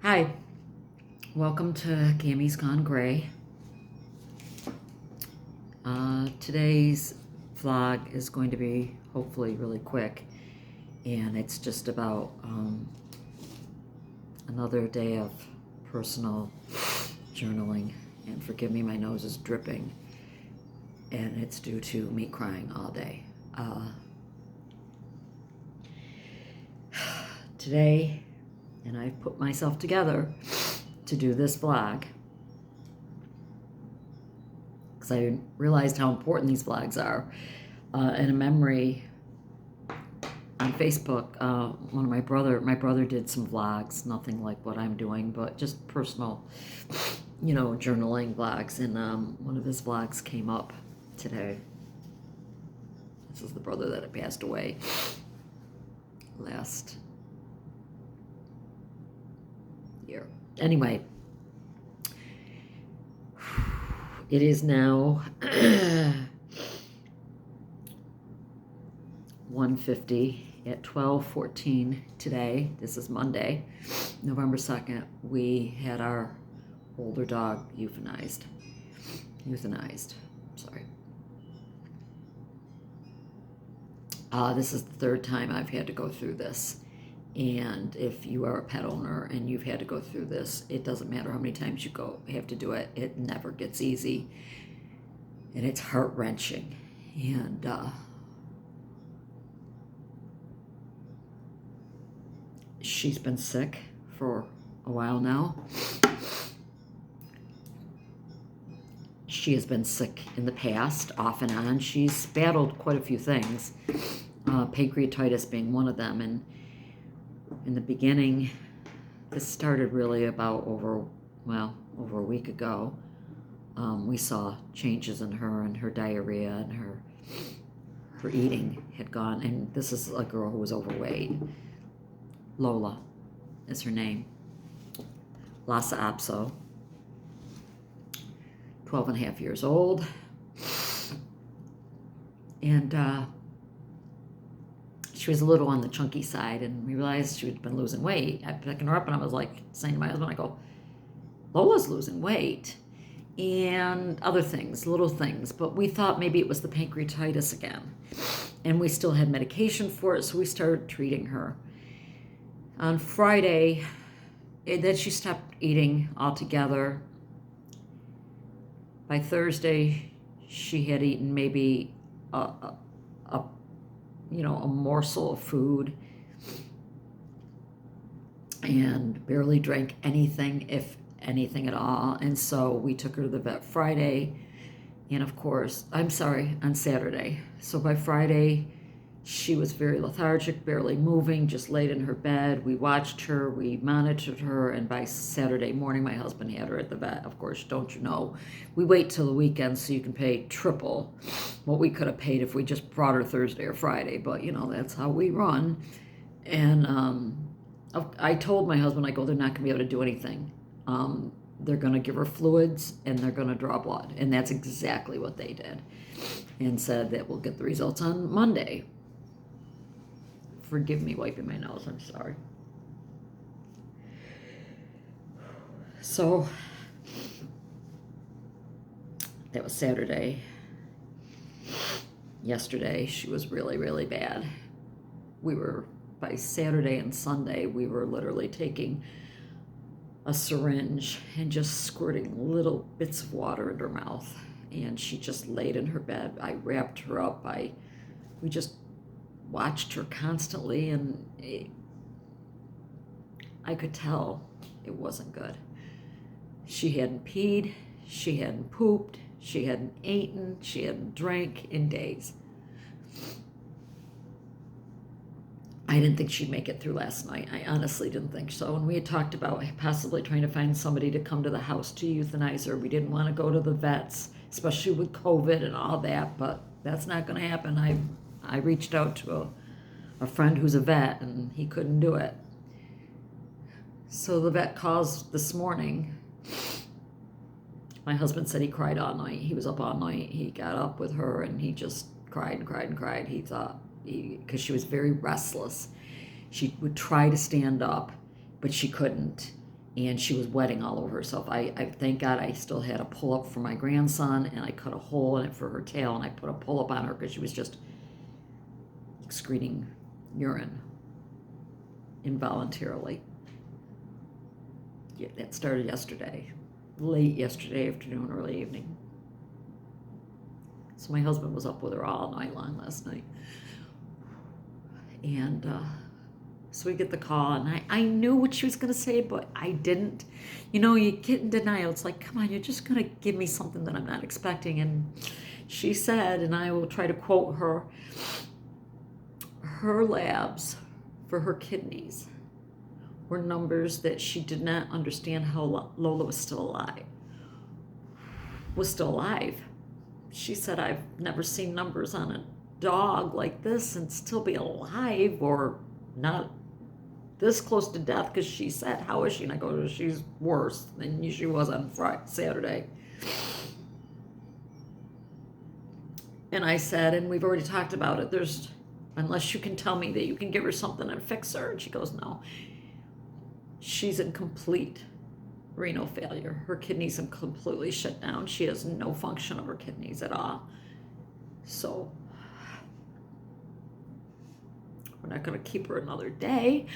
Hi, welcome to Gammy's Gone Gray. Today's vlog is going to be hopefully really quick, and it's just about another day of personal journaling. And forgive me, my nose is dripping, and it's due to me crying all day. Today, and I've put myself together to do this vlog because I realized how important these vlogs are. And a memory on Facebook, one of my brother did some vlogs, nothing like what I'm doing, but just personal, journaling vlogs. And one of his vlogs came up today. This is the brother that had passed away last year. Anyway, it is now 1:50 at 12:14 today. This is Monday, November 2nd. We had our older dog euthanized. Sorry. This is the third time I've had to go through this. And if you are a pet owner and you've had to go through this, it doesn't matter how many times you have to do it. It never gets easy. And it's heart-wrenching. And she's been sick for a while now. She has been sick in the past, off and on. She's battled quite a few things, pancreatitis being one of them. And in the beginning, this started really about over a week ago. We saw changes in her, and her diarrhea and her eating had gone. And this is a girl who was overweight. Lola is her name. Lhasa Apso. 12 and a half years old. And she was a little on the chunky side, and we realized she had been losing weight. I picking her up, and I was like saying to my husband, I go, Lola's losing weight. And other things, little things. But we thought maybe it was the pancreatitis again. And we still had medication for it, so we started treating her. On Friday, then she stopped eating altogether. By Thursday, she had eaten maybe a morsel of food and barely drank anything, if anything at all. And so we took her to the vet Friday, and on Saturday. So by Friday, she was very lethargic, barely moving, just laid in her bed. We watched her, we monitored her, and by Saturday morning, my husband had her at the vet. Of course, don't you know, we wait till the weekend so you can pay triple what we could have paid if we just brought her Thursday or Friday, but that's how we run. And I told my husband, I go, they're not going to be able to do anything. They're going to give her fluids, and they're going to draw blood, and that's exactly what they did, and said that we'll get the results on Monday. Forgive me wiping my nose, I'm sorry. So, that was Saturday. Yesterday, she was really, really bad. By Saturday and Sunday, we were literally taking a syringe and just squirting little bits of water in her mouth. And she just laid in her bed. I wrapped her up. We just watched her constantly, and I could tell it wasn't good. She hadn't peed, she hadn't pooped, she hadn't eaten, she hadn't drank in days. I didn't think she'd make it through last night. I honestly didn't think so. And we had talked about possibly trying to find somebody to come to the house to euthanize her. We didn't want to go to the vets, especially with COVID and all that, but that's not going to happen. I reached out to a friend who's a vet, and he couldn't do it. So the vet calls this morning. My husband said he cried all night. He was up all night. He got up with her, and he just cried and cried and cried. He thought, because she was very restless. She would try to stand up, but she couldn't. and she was wetting all over herself. I thank God I still had a pull-up for my grandson, and I cut a hole in it for her tail, and I put a pull-up on her because she was just excreting urine involuntarily. Yeah, that started yesterday, late yesterday afternoon, early evening. So my husband was up with her all night long last night. And so we get the call, and I knew what she was going to say, but I didn't. You know, you get in denial. It's like, come on, you're just going to give me something that I'm not expecting. And she said, and I will try to quote her, her labs for her kidneys were numbers that she did not understand how Lola was still alive. She said, I've never seen numbers on a dog like this and still be alive or not this close to death, because she said, how is she? And I go, she's worse than she was on Saturday. And I said, and we've already talked about it, unless you can tell me that you can give her something and fix her. And she goes, no. She's in complete renal failure. Her kidneys have completely shut down. She has no function of her kidneys at all. So we're not going to keep her another day.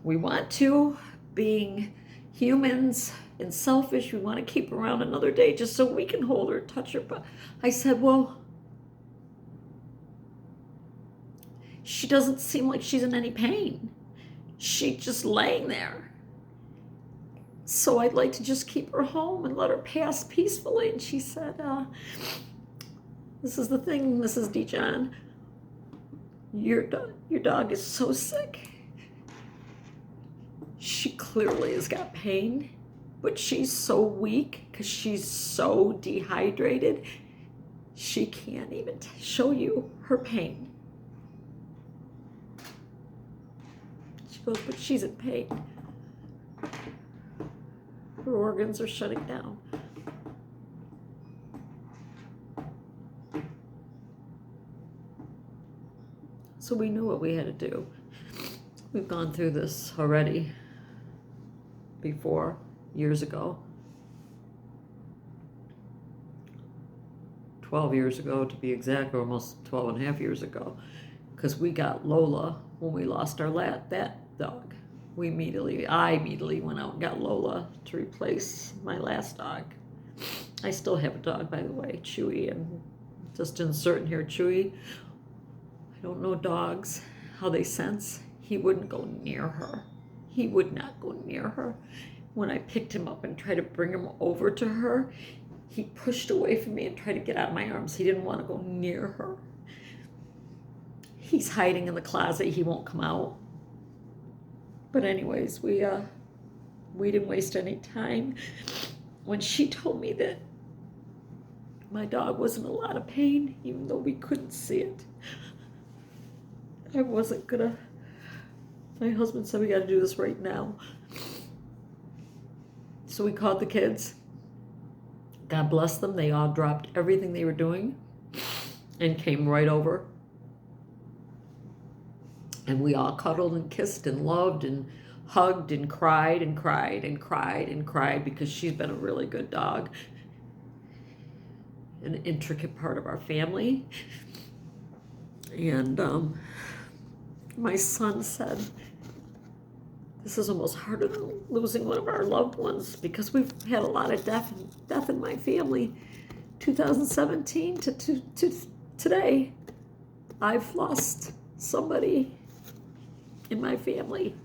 We want to, being humans and selfish, we want to keep her around another day just so we can hold her, touch her. But I said, well, she doesn't seem like she's in any pain. She's just laying there. So I'd like to just keep her home and let her pass peacefully. And she said, this is the thing, Mrs. DeJohn. Your dog is so sick. She clearly has got pain, but she's so weak because she's so dehydrated. She can't even show you her pain. She goes, but she's in pain. Her organs are shutting down. So we knew what we had to do. We've gone through this already before, years ago. 12 years ago to be exact, or almost 12 and a half years ago, because we got Lola when we lost that dog. I immediately went out and got Lola to replace my last dog. I still have a dog, by the way, Chewy, and just insert in here, Chewy. I don't know dogs, how they sense. He wouldn't go near her. He would not go near her. When I picked him up and tried to bring him over to her, he pushed away from me and tried to get out of my arms. He didn't want to go near her. He's hiding in the closet. He won't come out. But anyways, we didn't waste any time. When she told me that my dog was in a lot of pain, even though we couldn't see it, I wasn't gonna. My husband said, we got to do this right now. So we called the kids. God bless them. They all dropped everything they were doing and came right over. And we all cuddled and kissed and loved and hugged and cried and cried and cried and cried, because she's been a really good dog, an intricate part of our family. And my son said, this is almost harder than losing one of our loved ones, because we've had a lot of death in my family. 2017 to today, I've lost somebody in my family.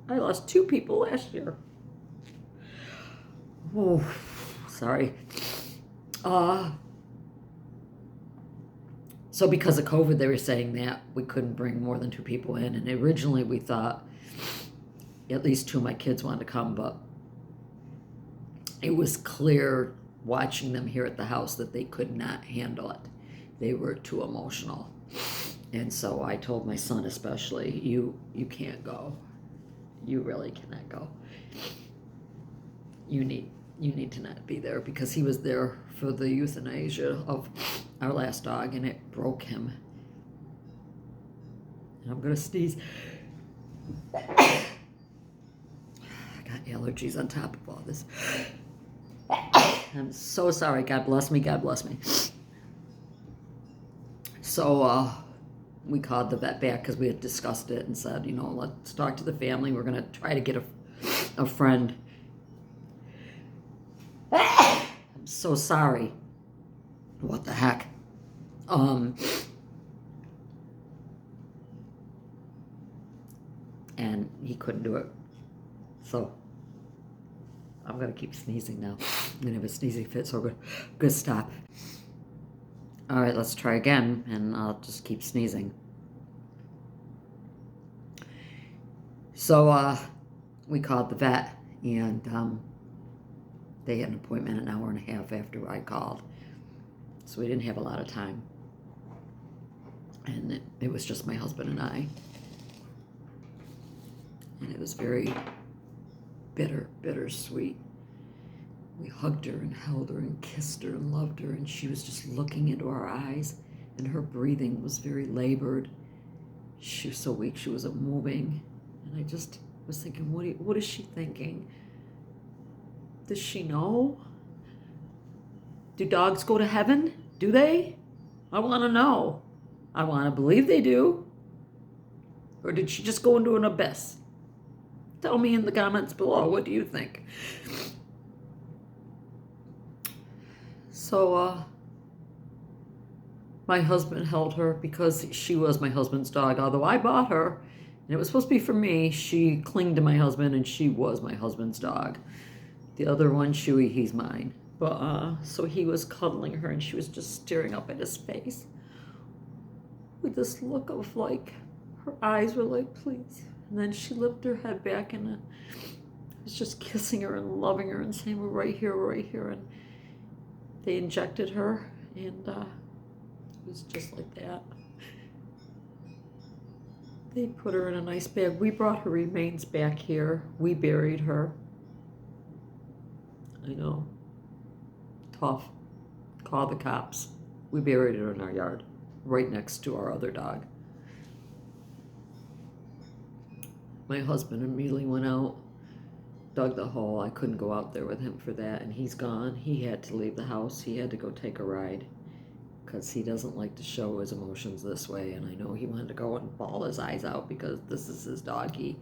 I lost 2 people last year. Oh, sorry. So because of COVID, they were saying that we couldn't bring more than 2 people in. And originally we thought at least 2 of my kids wanted to come, but it was clear watching them here at the house that they could not handle it. They were too emotional. And so I told my son especially, you can't go. You really cannot go. You need to not be there, because he was there for the euthanasia of our last dog, and it broke him. And I'm gonna sneeze. Allergies on top of all this. I'm so sorry. God bless me. God bless me. So we called the vet back because we had discussed it and said, let's talk to the family. We're going to try to get a friend. I'm so sorry. What the heck? And he couldn't do it. So I'm going to keep sneezing now. I'm going to have a sneezing fit, so we're going to stop. All right, let's try again, and I'll just keep sneezing. So we called the vet, and they had an appointment an hour and a half after I called. So we didn't have a lot of time. And it was just my husband and I. And it was very bittersweet. We hugged her and held her and kissed her and loved her, and she was just looking into our eyes, and her breathing was very labored. She was so weak, she wasn't moving. And I just was thinking, what is she thinking? Does she know? Do dogs go to heaven? Do they? I want to know. I want to believe they do. Or did she just go into an abyss? Tell me in the comments below, what do you think? So, my husband held her because she was my husband's dog. Although I bought her, and it was supposed to be for me, she clinged to my husband, and she was my husband's dog. The other one, Chewy, he's mine. But, so he was cuddling her, and she was just staring up at his face with this look of, like, her eyes were like, please. And then she lifted her head back, and was just kissing her and loving her and saying, we're right here, we're right here. And they injected her, and it was just like that. They put her in a nice bag. We brought her remains back here. We buried her. I know. Tough. Call the cops. We buried her in our yard, right next to our other dog. My husband immediately went out, dug the hole. I couldn't go out there with him for that, and he's gone. He had to leave the house. He had to go take a ride because he doesn't like to show his emotions this way, and I know he wanted to go and bawl his eyes out because this is his doggy.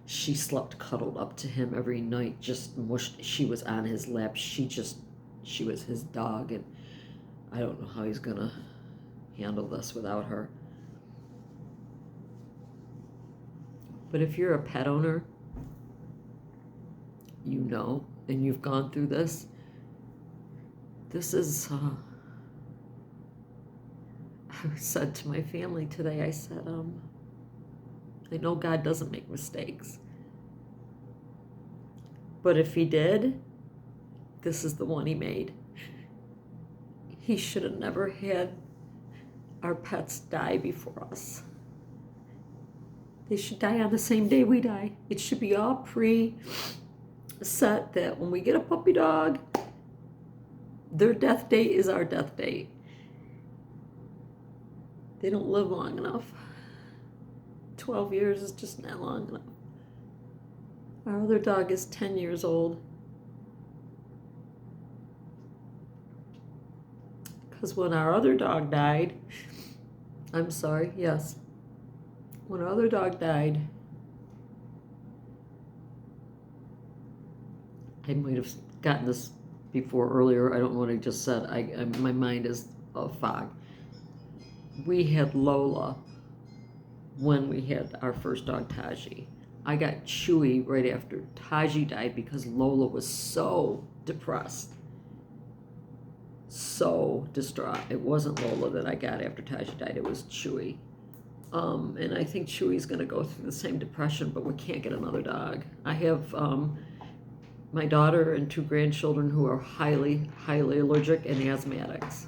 She slept cuddled up to him every night, just mushed. She was on his lap. She was his dog, and I don't know how he's gonna handle this without her. But if you're a pet owner, you know, and you've gone through this, this is, I said to my family today, I said, I know God doesn't make mistakes, but if he did, this is the one he made. He should have never had our pets die before us. They should die on the same day we die. It should be all pre-set that when we get a puppy dog, their death date is our death date. They don't live long enough. 12 years is just not long enough. Our other dog is 10 years old. Because when our other dog died, I'm sorry, yes. When our other dog died, I might have gotten this before earlier. I don't know what I just said. My mind is a fog. We had Lola when we had our first dog, Taji. I got Chewy right after Taji died because Lola was so depressed, so distraught. It wasn't Lola that I got after Taji died. It was Chewy. And I think Chewy's going to go through the same depression, but we can't get another dog. I have my daughter and 2 grandchildren who are highly, highly allergic and asthmatics.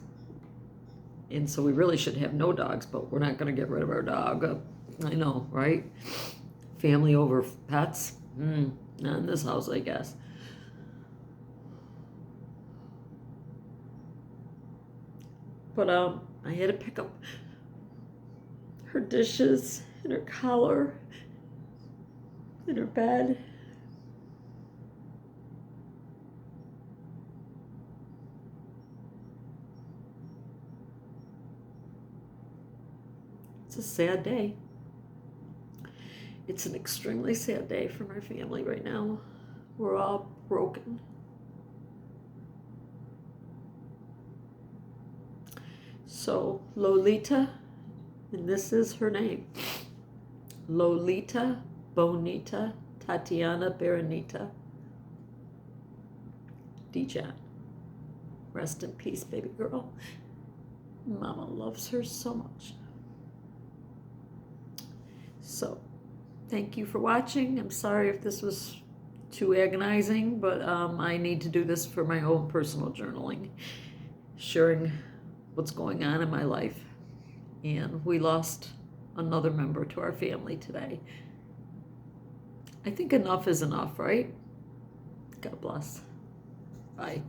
And so we really should have no dogs, but we're not going to get rid of our dog. I know, right? Family over pets? Not in this house, I guess. But I had to pick up her dishes and her collar and her bed. a sad day. It's an extremely sad day for my family right now. We're all broken. So, Lolita, and this is her name, Lolita Bonita Tatiana Berenita Dijan. Rest in peace, baby girl. Mama loves her so much. So, thank you for watching. I'm sorry if this was too agonizing, but I need to do this for my own personal journaling, sharing what's going on in my life. And we lost another member to our family today. I think enough is enough, right? God bless. Bye.